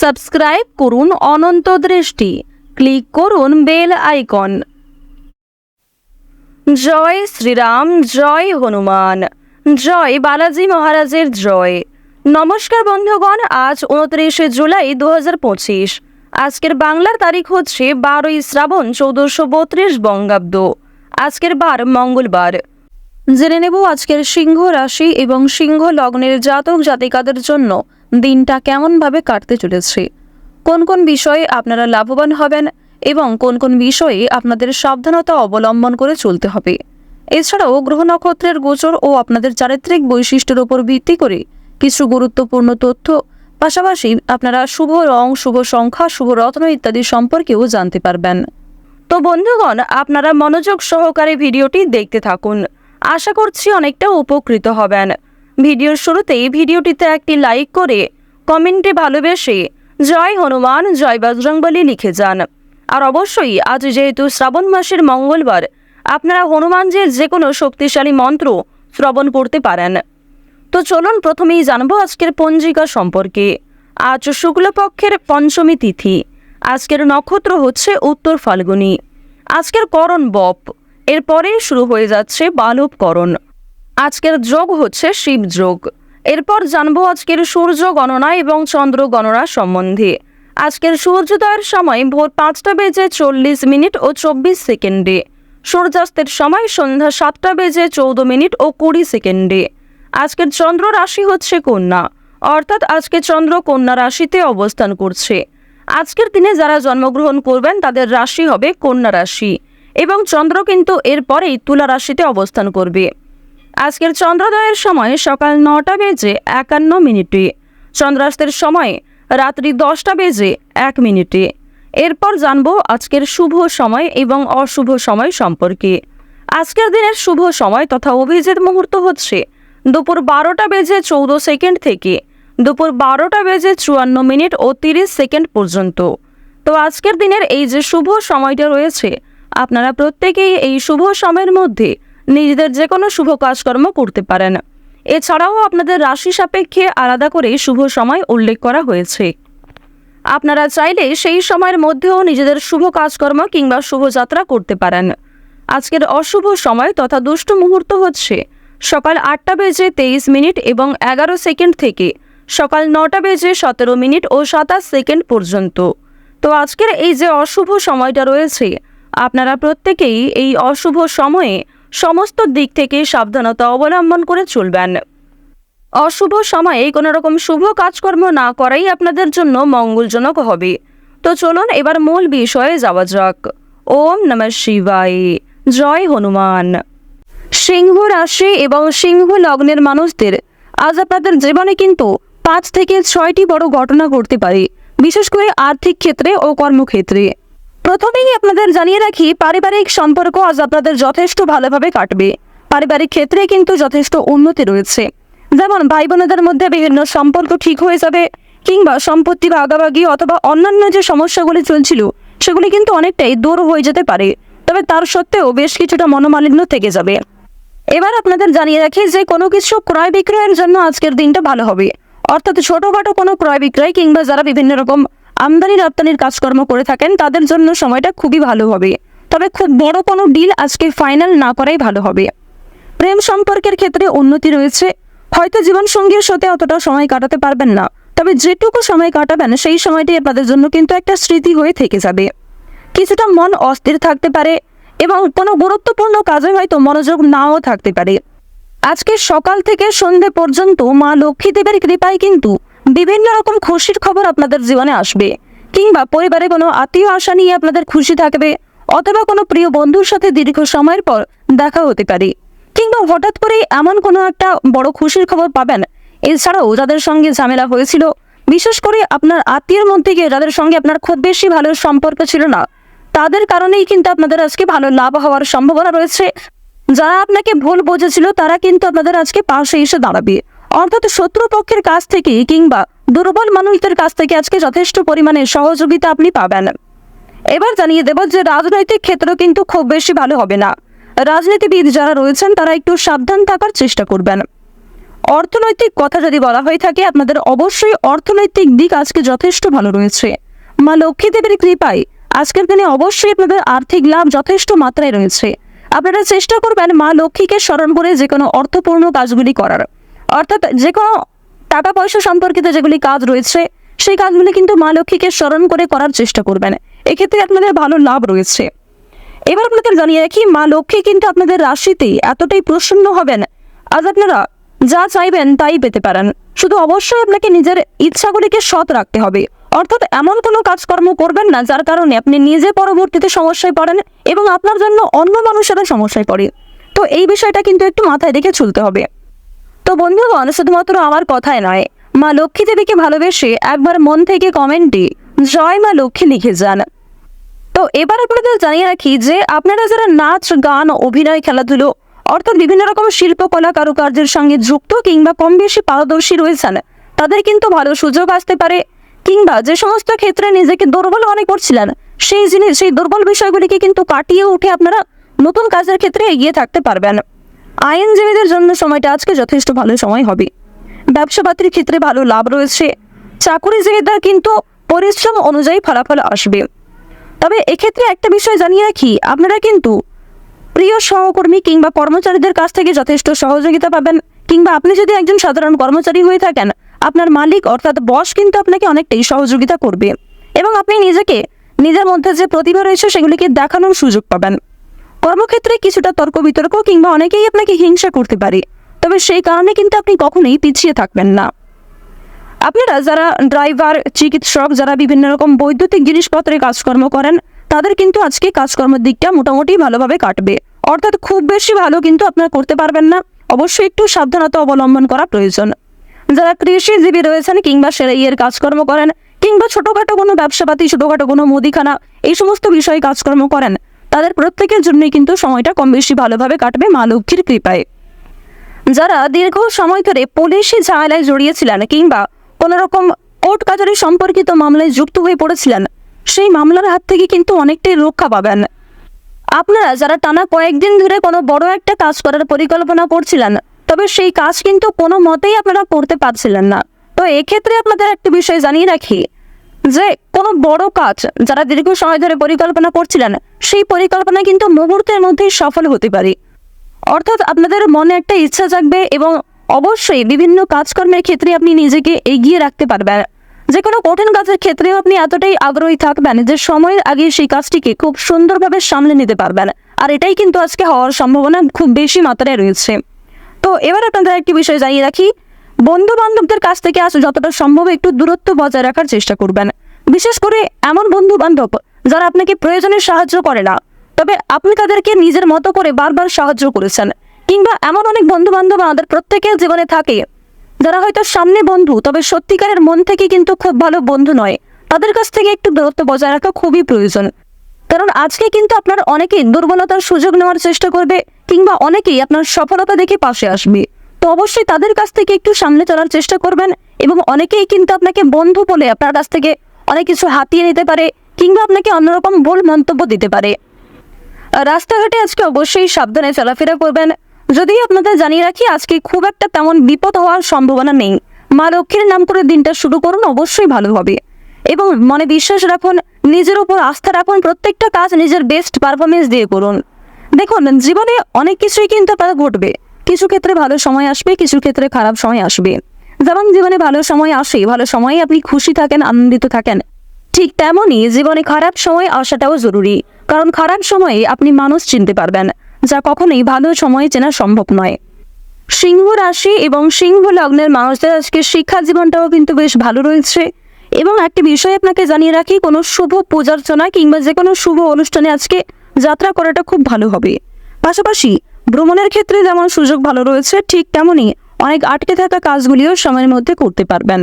Subscribe করুন অনন্ত দৃষ্টি, click করুন বেল আইকন। জয় শ্রীরাম, জয় হনুমান, জয় বালাজি মহারাজের জয়। নমস্কার বন্ধুগণ, আজ 29শে জুলাই 2025। আজকের বাংলার তারিখ হচ্ছে 12ই শ্রাবণ 1432 বঙ্গাব্দ। আজকের বার মঙ্গলবার। জেনে নেব আজকের সিংহ রাশি এবং সিংহ লগ্নের জাতক জাতিকাদের জন্য দিনটা কেমনভাবে কাটতে চলেছে, কোন কোন বিষয়ে আপনারা লাভবান হবেন এবং কোন কোন বিষয়ে আপনাদের সাবধানতা অবলম্বন করে চলতে হবে। এছাড়াও গ্রহ নক্ষত্রের গোচর ও আপনাদের চারিত্রিক বৈশিষ্ট্যের উপর ভিত্তি করে কিছু গুরুত্বপূর্ণ তথ্য, পাশাপাশি আপনারা শুভ রং, শুভ সংখ্যা, শুভ রত্ন ইত্যাদি সম্পর্কেও জানতে পারবেন। তো বন্ধুগণ, আপনারা মনোযোগ সহকারে ভিডিওটি দেখতে থাকুন। আশা করছি অনেকটা উপকৃত হবেন। ভিডিওর শুরুতেই ভিডিওটিতে একটি লাইক করে কমেন্টে ভালোবেসে জয় হনুমান, জয় বজরংবলী লিখে যান। আর অবশ্যই আজ যেহেতু শ্রাবণ মাসের মঙ্গলবার, আপনারা হনুমানজির যে কোনো শক্তিশালী মন্ত্র শ্রবণ করতে পারেন। তো চলুন প্রথমেই জানবো আজকের পঞ্জিকা সম্পর্কে। আজ শুক্লপক্ষের পঞ্চমী তিথি। আজকের নক্ষত্র হচ্ছে উত্তর ফাল্গুনী। আজকের করণ বপ, এরপরেই শুরু হয়ে যাচ্ছে বালব করণ। আজকের যোগ হচ্ছে শিব যোগ। এরপর জানবো আজকের সূর্য গণনা এবং চন্দ্র গণনা সম্বন্ধে। আজকের সূর্যোদয়ের সময় ভোর 5টা বেজে 40 মিনিট ও 24 সেকেন্ডে। সূর্যাস্তের সময় সন্ধ্যা 7টা বেজে 14 মিনিট ও 20 সেকেন্ডে। আজকের চন্দ্র রাশি হচ্ছে কন্যা, অর্থাৎ আজকে চন্দ্র কন্যা রাশিতে অবস্থান করছে। আজকের দিনে যারা জন্মগ্রহণ করবেন তাদের রাশি হবে কন্যা রাশি এবং চন্দ্র কিন্তু এরপরেই তুলা রাশিতে অবস্থান করবে। আজকের চন্দ্রোদয়ের সময় সকাল 9টা বেজে 51 মিনিটে। চন্দ্রাস্তের সময় রাত্রি 10টা বেজে 1 মিনিটে। এরপর জানবো আজকের শুভ সময় এবং অশুভ সময় সম্পর্কে। আজকের দিনের শুভ সময় তথা অভিজিৎ মুহূর্ত হচ্ছে দুপুর 12টা বেজে 14 সেকেন্ড থেকে দুপুর 12টা বেজে 54 মিনিট ও 30 সেকেন্ড পর্যন্ত। তো আজকের দিনের এই যে শুভ সময়টা রয়েছে, আপনারা প্রত্যেকেই এই শুভ সময়ের মধ্যে নিজেদের যে কোনো শুভ কাজকর্ম করতে পারেন। এছাড়াও আপনাদের রাশি সাপেক্ষে আলাদা করে শুভ সময় উল্লেখ করা হয়েছে। আপনারা চাইলে সেই সময়ের মধ্যেও নিজেদের শুভ কাজকর্ম কিংবা শুভযাত্রা করতে পারেন। আজকের অশুভ সময় তথা দুষ্ট মুহূর্ত হচ্ছে সকাল 8টা বেজে 23 মিনিট এবং 11 সেকেন্ড থেকে সকাল 9টা বেজে 17 মিনিট ও 27 সেকেন্ড পর্যন্ত। তো আজকের এই যে অশুভ সময়টা রয়েছে, আপনারা প্রত্যেকেই এই অশুভ সময়ে সমস্ত দিক থেকে সাবধানতা অবলম্বন করে চলবেন। অশুভ সময়ে কোনো রকম শুভ কাজকর্ম না করাই আপনাদের জন্য মঙ্গলজনক হবে। তো চলুন এবার মূল বিষয়ে যাওয়া যাক। ওম নমঃ শিবায়, জয় হনুমান। সিংহ রাশি এবং সিংহ লগ্নের মানুষদের আজ আপনাদের জীবনে কিন্তু 5 থেকে 6টি বড় ঘটনা ঘটতে পারে, বিশেষ করে আর্থিক ক্ষেত্রে ও কর্মক্ষেত্রে। প্রথমেই আপনাদের জানিয়ে রাখি, পারিবারিক সম্পর্ক আজ আপনাদের যথেষ্ট ভালোভাবে কাটবে। পারিবারিক ক্ষেত্রে কিন্তু যথেষ্ট উন্নতি রয়েছে। যেমন ভাই বোনেদের মধ্যে বিভিন্ন সম্পর্ক ঠিক হয়ে যাবে, কিংবা সম্পত্তি ভাগাভাগি অথবা অন্যান্য যে সমস্যাগুলি চলছিল সেগুলি কিন্তু অনেকটাই দূর হয়ে যেতে পারে। তবে তার সত্ত্বেও বেশ কিছুটা মনোমালিন্য থেকে যাবে। এবার আপনাদের জানিয়ে রাখি যে কোনো কিছু ক্রয় বিক্রয়ের জন্য আজকের দিনটা ভালো হবে। অর্থাৎ ছোটখাটো কোনো ক্রয় বিক্রয় কিংবা যারা বিভিন্ন রকম আমদানি রপ্তানির কাজকর্ম করে থাকেন তাদের জন্য সময়টা খুবই ভালো হবে। তবে খুব বড় কোনো ডিল আজকে ফাইনাল না করাই ভালো হবে। প্রেম সম্পর্কের ক্ষেত্রে উন্নতি রয়েছে। হয়তো জীবনসঙ্গীর সাথে অতটা সময় কাটাতে পারবেন না, তবে যেটুকু সময় কাটাবেন সেই সময়টি আপনাদের জন্য কিন্তু একটা স্মৃতি হয়ে থেকে যাবে। কিছুটা মন অস্থির থাকতে পারে এবং কোনো গুরুত্বপূর্ণ কাজে হয়তো মনোযোগ নাও থাকতে পারে। আজকে সকাল থেকে সন্ধে পর্যন্ত মা লক্ষ্মী দেবীর কৃপায় কিন্তু বিভিন্ন রকম খুশির খবর আপনাদের জীবনে আসবে, কিংবা পরিবারে কোনো আত্মীয় আশা নিয়ে আপনাদের খুশি থাকবে, অথবা কোনো প্রিয় বন্ধুর সাথে দীর্ঘ সময়ের পর দেখা হতে পারে, কিংবা হঠাৎ করে এমন কোনো একটা বড় খুশির খবর পাবেন। এছাড়াও যাদের সঙ্গে ঝামেলা হয়েছিল, বিশেষ করে আপনার আত্মীয়ের মধ্যে গিয়ে যাদের সঙ্গে আপনার খুব বেশি ভালো সম্পর্ক ছিল না, তাদের কারণেই কিন্তু আপনাদের আজকে ভালো লাভ হওয়ার সম্ভাবনা রয়েছে। যারা আপনাকে ভুল বুঝেছিল তারা কিন্তু আপনাদের আজকে পাশে এসে দাঁড়াবে। অর্থাৎ শত্রুপক্ষের কাছ থেকে কিংবা দুর্বল মানুষদের কাছ থেকে আজকে যথেষ্ট পরিমাণে সহযোগিতা আপনি পাবেন। এবার জানিয়ে দেব যে রাজনৈতিক ক্ষেত্র কিন্তু খুব বেশি ভালো হবে না। রাজনীতিবিদ যারা রয়েছেন তারা একটু সাবধান থাকার চেষ্টা করবেন। অর্থনৈতিক কথা যদি বলা হয়ে থাকে, আপনাদের অবশ্যই অর্থনৈতিক দিক আজকে যথেষ্ট ভালো রয়েছে। মা লক্ষ্মী দেবীর কৃপায় আজকের দিনে অবশ্যই আপনাদের আর্থিক লাভ যথেষ্ট মাত্রায় রয়েছে। আপনারা চেষ্টা করবেন মা লক্ষ্মীকে স্মরণ করে যে কোনো অর্থপূর্ণ কাজগুলি করার, অর্থাৎ যে কোনো টাকা পয়সা সম্পর্কিত যেগুলি কাজ রয়েছে সেই কাজগুলি কিন্তু মা লক্ষ্মীকে স্মরণ করে করার চেষ্টা করবেন। এক্ষেত্রে আপনাদের ভালো লাভ রয়েছে। এবার আপনাদের জানিয়ে রাখি, মা লক্ষ্মী কিন্তু আপনাদের রাশিতে এতটাই প্রসন্ন হবেন, আজ আপনারা যা চাইবেন তাই পেতে পারেন। শুধু অবশ্যই আপনাকে নিজের ইচ্ছাগুলিকে সৎ রাখতে হবে, অর্থাৎ এমন কোনো কাজকর্ম করবেন না যার কারণে আপনি নিজে পরবর্তীতে সমস্যায় পড়েন এবং আপনার জন্য অন্য মানুষেরা সমস্যায় পড়ে। তো এই বিষয়টা কিন্তু একটু মাথায় রেখে চলতে হবে। তো বন্ধুগণ, শুধুমাত্র আমার কথায় নয়, মা লক্ষ্মী দেবীকে ভালোবেসে একবার মন থেকে কমেন্টে জয় মা লক্ষ্মী লিখে যান। তো এবার আপনাদের জানিয়ে রাখি যে আপনারা যারা নাচ, গান, অভিনয়, খেলাধুলো অর্থাৎ বিভিন্ন রকম শিল্পকলা কারুকার্যের সঙ্গে যুক্ত কিংবা কম বেশি পারদর্শী রয়েছেন, তাদের কিন্তু ভালো সুযোগ আসতে পারে। কিংবা যে সমস্ত ক্ষেত্রে নিজেকে দুর্বল মনে করছিলেন, সেই দুর্বল বিষয়গুলিকে কিন্তু কাটিয়ে উঠে আপনারা নতুন কাজের ক্ষেত্রে এগিয়ে থাকতে পারবেন। আইনজীবীদের জন্য সময়টা আজকে যথেষ্ট ভালো সময় হবে। ব্যবসাপাতির ক্ষেত্রে ভালো লাভ রয়েছে। চাকুরিজীবীদের কিন্তু পরিশ্রম অনুযায়ী ফলাফল আসবে। তবে এক্ষেত্রে একটা বিষয় জানিয়ে রাখি, আপনারা কিন্তু প্রিয় সহকর্মী কিংবা কর্মচারীদের কাছ থেকে যথেষ্ট সহযোগিতা পাবেন। কিংবা আপনি যদি একজন সাধারণ কর্মচারী হয়ে থাকেন, আপনার মালিক অর্থাৎ বস কিন্তু আপনাকে অনেকটাই সহযোগিতা করবে এবং আপনি নিজের মধ্যে যে প্রতিভা রয়েছে সেগুলিকে দেখানোর সুযোগ পাবেন। কর্মক্ষেত্রে কিছুটা তর্ক বিতর্ক কিংবা অনেকেই আপনাকে হিংসা করতে পারে, তবে সেই কারণে কিন্তু আপনি কখনোই পিছিয়ে থাকবেন না। আপনারা যারা ড্রাইভার, চিকিৎসক, যারা বিভিন্ন রকম বৈদ্যুতিক জিনিসপত্রের কাজকর্ম করেন, তাদের কিন্তু আজকে কাজকর্মের দিকটা মোটামুটি ভালোভাবে কাটবে, অর্থাৎ খুব বেশি ভালো কিন্তু আপনারা করতে পারবেন না। অবশ্যই একটু সাবধানতা অবলম্বন করা প্রয়োজন। যারা কৃষিজীবী রয়েছেন কিংবা সেলাইয়ের কাজকর্ম করেন কিংবা ছোটোখাটো কোনো ব্যবসাপাতি, ছোটোখাটো কোনো মুদিখানা, এই সমস্ত বিষয়ে কাজকর্ম করেন, তাদের প্রত্যেকের জন্যই কিন্তু সময়টা কম বেশি ভালোভাবে কাটবে মা লক্ষ্মীর কৃপায়। যারা দীর্ঘ সময় ধরে পুলিশি ঝামেলায় জড়িয়েছিলেন কিংবা কোনো রকম কোর্ট কাচারি সম্পর্কিত মামলায় যুক্ত হয়ে পড়েছিলেন, সেই মামলার হাত থেকে কিন্তু অনেকটাই রক্ষা পাবেন। আপনারা যারা টানা কয়েকদিন ধরে কোনো বড় একটা কাজ করার পরিকল্পনা করছিলেন, তবে সেই কাজ কিন্তু কোনো মতেই আপনারা করতে পারছিলেন না, তো এক্ষেত্রে আপনাদের একটা বিষয় জানিয়ে রাখি যে কোনো বড় কাজ যারা দীর্ঘ সময় ধরে পরিকল্পনা করছিলেন, সেই পরিকল্পনা কিন্তু মুহূর্তের মধ্যেই সফল হতে পারে। অর্থাৎ আপনাদের মনে একটা ইচ্ছা জাগবে এবং অবশ্যই বিভিন্ন কাজকর্মের ক্ষেত্রে আপনি নিজেকে এগিয়ে রাখতে পারবেন। যে কোনো কঠিন কাজের ক্ষেত্রেও আপনি এতটাই আগ্রহী থাকবেন যে সময়ের আগে সেই কাজটিকে খুব সুন্দরভাবে সামলে নিতে পারবেন, আর এটাই কিন্তু আজকে হওয়ার সম্ভাবনা খুব বেশি মাত্রায় রয়েছে। তো এবার আপনাদের একটি বিষয় জানিয়ে রাখি, বন্ধু বান্ধবদের কাছ থেকে আজ যতটা সম্ভব একটু দূরত্ব বজায় রাখার চেষ্টা করবেন। বিশেষ করে এমন বন্ধু বান্ধব যারা আপনাকে প্রয়োজনে সাহায্য করে না, তবে আপনি তাদেরকে নিজের মতো করে বারবার সাহায্য করেছেন। কিংবা এমন অনেক বন্ধু বান্ধব আমাদের প্রত্যেকের জীবনে থাকে যারা হয়তো সামনে বন্ধু, তবে সত্যিকারের মন থেকে কিন্তু খুব ভালো বন্ধু নয়। তাদের কাছ থেকে একটু দূরত্ব বজায় রাখা খুবই প্রয়োজন, কারণ আজকে কিন্তু আপনার অনেকেই দুর্বলতার সুযোগ নেওয়ার চেষ্টা করবে কিংবা অনেকেই আপনার সফলতা দেখে পাশে আসবে। তো অবশ্যই তাদের কাছ থেকে একটু সামনে চলার চেষ্টা করবেন এবং অনেকেই কিন্তু আপনাকে বন্ধু বলে আপনার কাছ থেকে অনেক কিছু হাতিয়ে নিতে পারে কিংবা আপনাকে অন্যরকম ভুল মন্তব্য দিতে পারে। রাস্তাঘাটে আজকে অবশ্যই সাবধানে চলাফেরা করবেন। যদিও আপনাদের জানিয়ে রাখি, আজকে খুব একটা তেমন বিপদ হওয়ার সম্ভাবনা নেই। মা লক্ষ্মীর নাম করে দিনটা শুরু করুন, অবশ্যই ভালো হবে এবং মনে বিশ্বাস রাখুন, নিজের উপর আস্থা রাখুন, প্রত্যেকটা কাজ নিজের বেস্ট পারফরমেন্স দিয়ে করুন। দেখুন, জীবনে অনেক কিছুই কিন্তু আপনার ঘটবে। কিছু ক্ষেত্রে ভালো সময় আসবে, কিছু ক্ষেত্রে খারাপ সময় আসবে। যেমন জীবনে ভালো সময় আসে, ভালো সময়ে আপনি খুশি থাকেন, আনন্দিত থাকেন, ঠিক তেমনই জীবনে খারাপ সময় আসাটাও জরুরি, কারণ খারাপ সময়ে আপনি মানুষ চিনতে পারবেন, যা কখনোই ভালো সময়ে চেনা সম্ভব নয়। সিংহ রাশি এবং সিংহ লগ্নের মানুষদের আজকে শিক্ষা জীবনটাও কিন্তু বেশ ভালো রয়েছে। এবং একটি বিষয় আপনাকে জানিয়ে রাখি, কোনো শুভ পূজার্চনা কিংবা যে কোনো শুভ অনুষ্ঠানে আজকে যাত্রা করাটা খুব ভালো হবে। পাশাপাশি ভ্রমণের ক্ষেত্রে যেমন সুযোগ ভালো রয়েছে, ঠিক তেমনই অনেক আটকে থাকা কাজগুলিও সময়ের মধ্যে করতে পারবেন।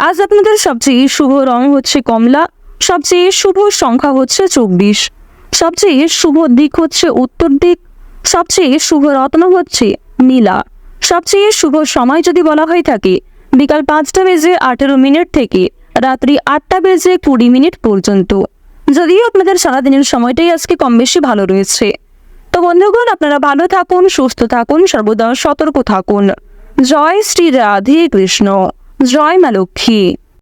আজ আপনাদের সবচেয়ে শুভ রং হচ্ছে কমলা, সবচেয়ে শুভ সংখ্যা হচ্ছে 24, সবচেয়ে শুভ দিক হচ্ছে উত্তর দিক, সবচেয়ে শুভ রত্ন হচ্ছে নীলা, সবচেয়ে শুভ সময় যদি বলা হয়ে থাকে বিকাল 5:18 থেকে রাত্রি 8:20 পর্যন্ত। যদিও আপনাদের সারাদিনের সময়টাই আজকে কম বেশি ভালো রয়েছে। তো বন্ধুগণ, আপনারা ভালো থাকুন, সুস্থ থাকুন, সর্বদা সতর্ক থাকুন। জয় শ্রী রাধে কৃষ্ণ, জয় মা লক্ষ্মী।